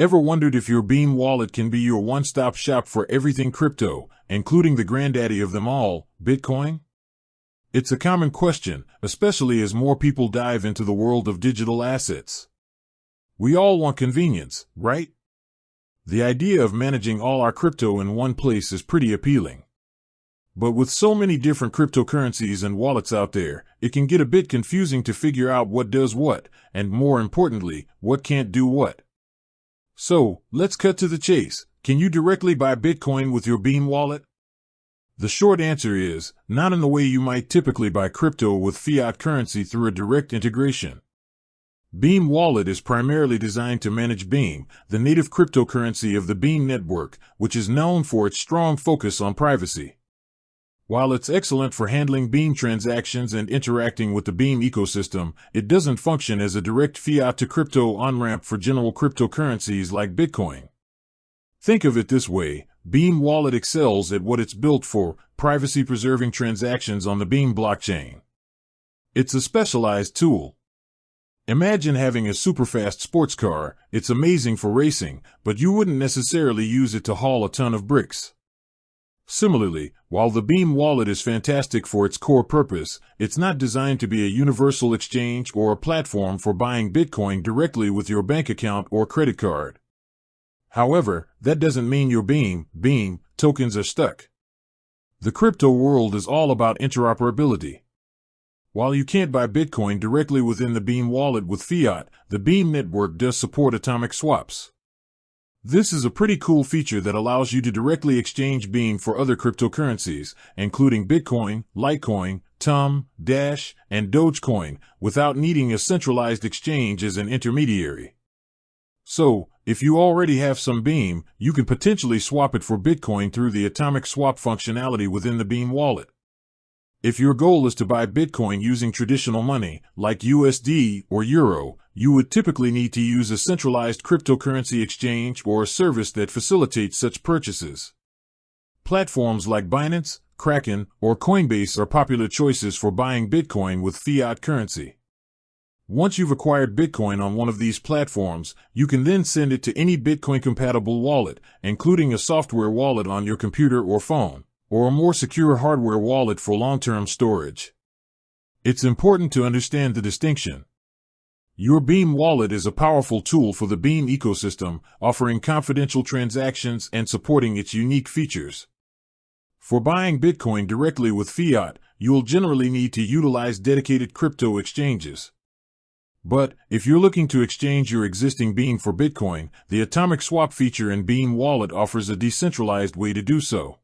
Ever wondered if your Beam wallet can be your one-stop shop for everything crypto, including the granddaddy of them all, Bitcoin? It's a common question, especially as more people dive into the world of digital assets. We all want convenience, right? The idea of managing all our crypto in one place is pretty appealing. But with so many different cryptocurrencies and wallets out there, it can get a bit confusing to figure out what does what, and more importantly, what can't do what. So, let's cut to the chase. Can you directly buy Bitcoin with your Beam wallet? The short answer is, not in the way you might typically buy crypto with fiat currency through a direct integration. Beam Wallet is primarily designed to manage Beam, the native cryptocurrency of the Beam network, which is known for its strong focus on privacy. While it's excellent for handling Beam transactions and interacting with the Beam ecosystem, it doesn't function as a direct fiat-to-crypto on-ramp for general cryptocurrencies like Bitcoin. Think of it this way, Beam Wallet excels at what it's built for, privacy-preserving transactions on the Beam blockchain. It's a specialized tool. Imagine having a super-fast sports car. It's amazing for racing, but you wouldn't necessarily use it to haul a ton of bricks. Similarly, while the Beam wallet is fantastic for its core purpose, it's not designed to be a universal exchange or a platform for buying Bitcoin directly with your bank account or credit card. However, that doesn't mean your Beam tokens are stuck. The crypto world is all about interoperability. While you can't buy Bitcoin directly within the Beam wallet with fiat, the Beam network does support atomic swaps. This is a pretty cool feature that allows you to directly exchange Beam for other cryptocurrencies, including Bitcoin, Litecoin, TUM, Dash, and Dogecoin, without needing a centralized exchange as an intermediary. So, if you already have some Beam, you can potentially swap it for Bitcoin through the atomic swap functionality within the Beam wallet. If your goal is to buy Bitcoin using traditional money, like USD or Euro, you would typically need to use a centralized cryptocurrency exchange or a service that facilitates such purchases. Platforms like Binance, Kraken, or Coinbase are popular choices for buying Bitcoin with fiat currency. Once you've acquired Bitcoin on one of these platforms, you can then send it to any Bitcoin-compatible wallet, including a software wallet on your computer or phone, or a more secure hardware wallet for long-term storage. It's important to understand the distinction. Your Beam wallet is a powerful tool for the Beam ecosystem, offering confidential transactions and supporting its unique features. For buying Bitcoin directly with fiat, you'll generally need to utilize dedicated crypto exchanges. But, if you're looking to exchange your existing Beam for Bitcoin, the atomic swap feature in Beam Wallet offers a decentralized way to do so.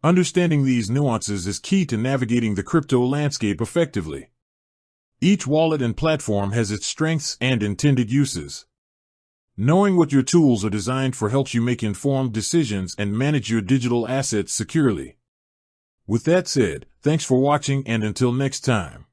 Understanding these nuances is key to navigating the crypto landscape effectively. Each wallet and platform has its strengths and intended uses. Knowing what your tools are designed for helps you make informed decisions and manage your digital assets securely. With that said, thanks for watching, and until next time.